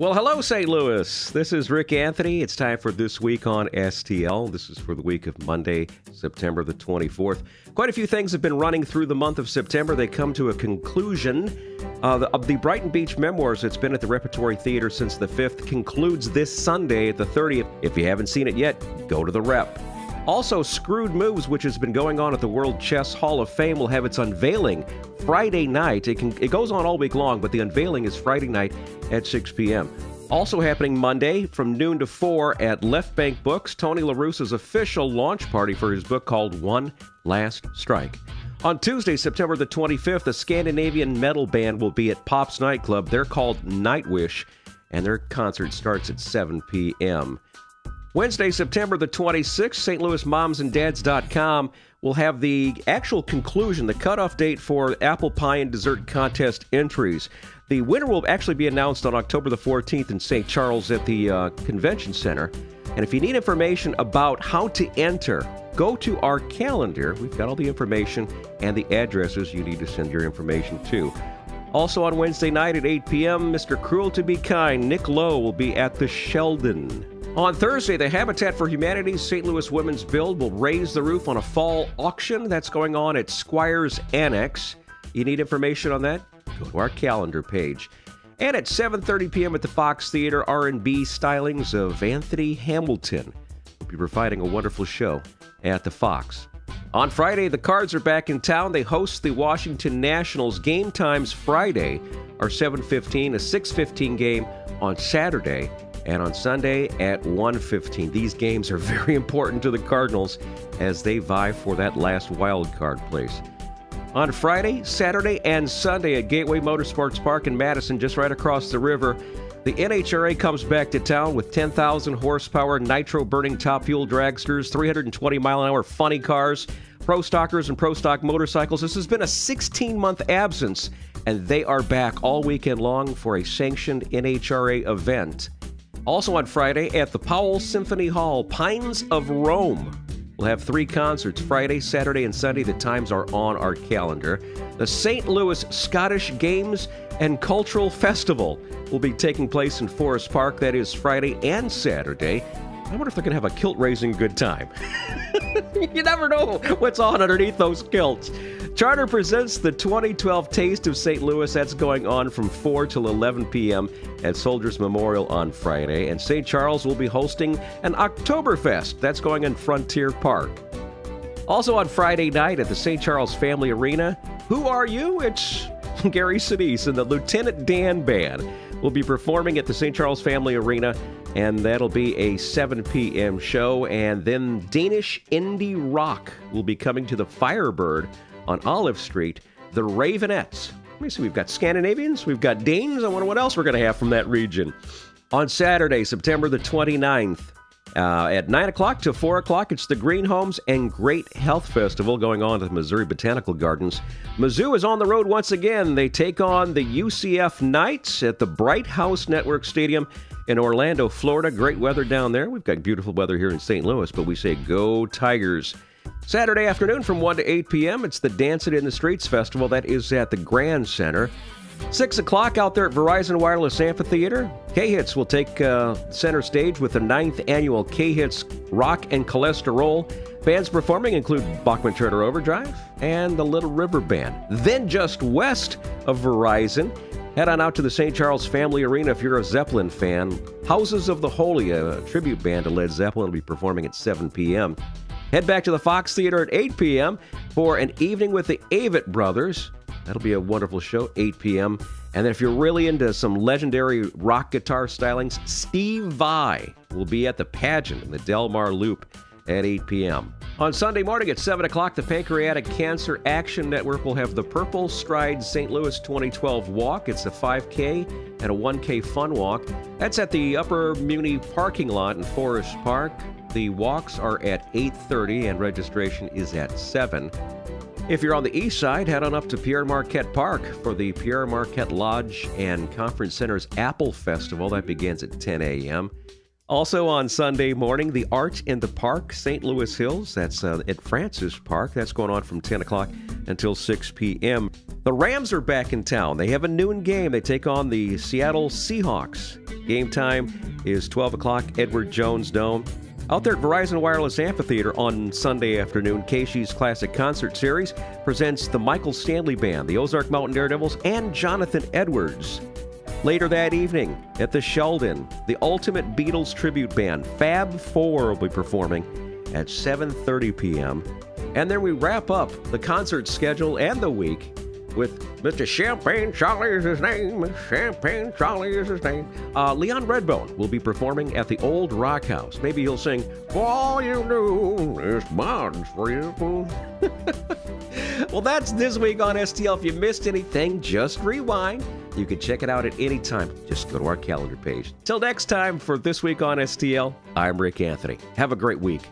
Well, hello, St. Louis. This is Rick Anthony. It's time for This Week on STL. This is for the week of Monday, September the 24th. Quite a few things have been running through the month of September. They come to a conclusion. Of the Brighton Beach Memoirs that's been at the Repertory Theater since the 5th concludes this Sunday, the 30th. If you haven't seen it yet, go to the Rep. Also, Screwed Moves, which has been going on at the World Chess Hall of Fame, will have its unveiling Friday night. It goes on all week long, but the unveiling is Friday night at 6 p.m. Also happening Monday from noon to 4 at Left Bank Books, Tony LaRusso's official launch party for his book called One Last Strike. On Tuesday, September the 25th, a Scandinavian metal band will be at Pop's Nightclub. They're called Nightwish, and their concert starts at 7 p.m. Wednesday, September the 26th, stlouismomsanddads.com will have the actual conclusion, the cutoff date for apple pie and dessert contest entries. The winner will actually be announced on October the 14th in St. Charles at the Convention Center. And if you need information about how to enter, go to our calendar. We've got all the information and the addresses you need to send your information to. Also on Wednesday night at 8 p.m., Mr. Cruel to Be Kind, Nick Lowe, will be at the Sheldon. On Thursday, the Habitat for Humanity's St. Louis Women's Build will raise the roof on a fall auction that's going on at Squires Annex. You need information on that? Go to our calendar page. And at 7:30 p.m. at the Fox Theater, R&B stylings of Anthony Hamilton will be providing a wonderful show at the Fox. On Friday, the Cards are back in town. They host the Washington Nationals. Game times Friday are 7:15, a 6:15 game on Saturday, and on Sunday at 1:15. These games are very important to the Cardinals as they vie for that last wild card place. On Friday, Saturday, and Sunday at Gateway Motorsports Park in Madison, just right across the river, the NHRA comes back to town with 10,000 horsepower nitro-burning top fuel dragsters, 320-mile-an-hour funny cars, pro stockers, and pro stock motorcycles. This has been a 16-month absence, and they are back all weekend long for a sanctioned NHRA event. Also on Friday at the Powell Symphony Hall, Pines of Rome. We'll have 3 concerts, Friday, Saturday, and Sunday. The times are on our calendar. The St. Louis Scottish Games and Cultural Festival will be taking place in Forest Park. That is Friday and Saturday. I wonder if they're going to have a kilt-raising good time. You never know what's on underneath those kilts. Charter presents the 2012 Taste of St. Louis. That's going on from 4 till 11 p.m. at Soldiers Memorial on Friday. And St. Charles will be hosting an Oktoberfest. That's going in Frontier Park. Also on Friday night at the St. Charles Family Arena, Who Are You? It's Gary Sinise and the Lieutenant Dan Band will be performing at the St. Charles Family Arena, and that'll be a 7 p.m. show. And then Danish indie rock will be coming to the Firebird on Olive Street, the Ravenettes. Let me see, we've got Scandinavians, we've got Danes. I wonder what else we're going to have from that region. On Saturday, September the 29th, at 9 o'clock to 4 o'clock, it's the Green Homes and Great Health Festival going on at the Missouri Botanical Gardens. Mizzou is on the road once again. They take on the UCF Knights at the Bright House Network Stadium in Orlando, Florida. Great weather down there. We've got beautiful weather here in St. Louis, but we say go Tigers. Saturday afternoon from 1 to 8 p.m., it's the Dancing in the Streets Festival. That is at the Grand Center. 6 o'clock out there at Verizon Wireless Amphitheater. K-Hits will take center stage with the 9th annual K-Hits Rock and Cholesterol. Bands performing include Bachman Turner Overdrive and the Little River Band. Then just west of Verizon, head on out to the St. Charles Family Arena if you're a Zeppelin fan. Houses of the Holy, a tribute band to Led Zeppelin, will be performing at 7 p.m. Head back to the Fox Theater at 8 p.m. for an evening with the Avett Brothers. That'll be a wonderful show, 8 p.m. And then if you're really into some legendary rock guitar stylings, Steve Vai will be at the Pageant in the Del Mar Loop at 8 p.m. On Sunday morning at 7 o'clock, the Pancreatic Cancer Action Network will have the Purple Stride St. Louis 2012 Walk. It's a 5K and a 1K fun walk. That's at the Upper Muni parking lot in Forest Park. The walks are at 8:30 and registration is at 7. If you're on the east side, head on up to Pierre Marquette Park for the Pierre Marquette Lodge and Conference Center's Apple Festival. That begins at 10 a.m. Also on Sunday morning, the Art in the Park, St. Louis Hills. That's at Francis Park. That's going on from 10 o'clock until 6 p.m. The Rams are back in town. They have a noon game. They take on the Seattle Seahawks Game time is 12 o'clock, Edward Jones Dome. Out there at Verizon Wireless Amphitheater on Sunday afternoon, Casey's Classic Concert Series presents the Michael Stanley Band, the Ozark Mountain Daredevils, and Jonathan Edwards. Later that evening at the Sheldon, the Ultimate Beatles Tribute Band, Fab Four, will be performing at 7:30 p.m. And then we wrap up the concert schedule and the week with Mr. Champagne Charlie is his name. Champagne Charlie is his name. Leon Redbone will be performing at the Old Rock House. Maybe he'll sing, "For all you do is bonds for you." Well, that's this week on STL. If you missed anything, just rewind. You can check it out at any time. Just go to our calendar page. Till next time, for This Week on STL, I'm Rick Anthony. Have a great week.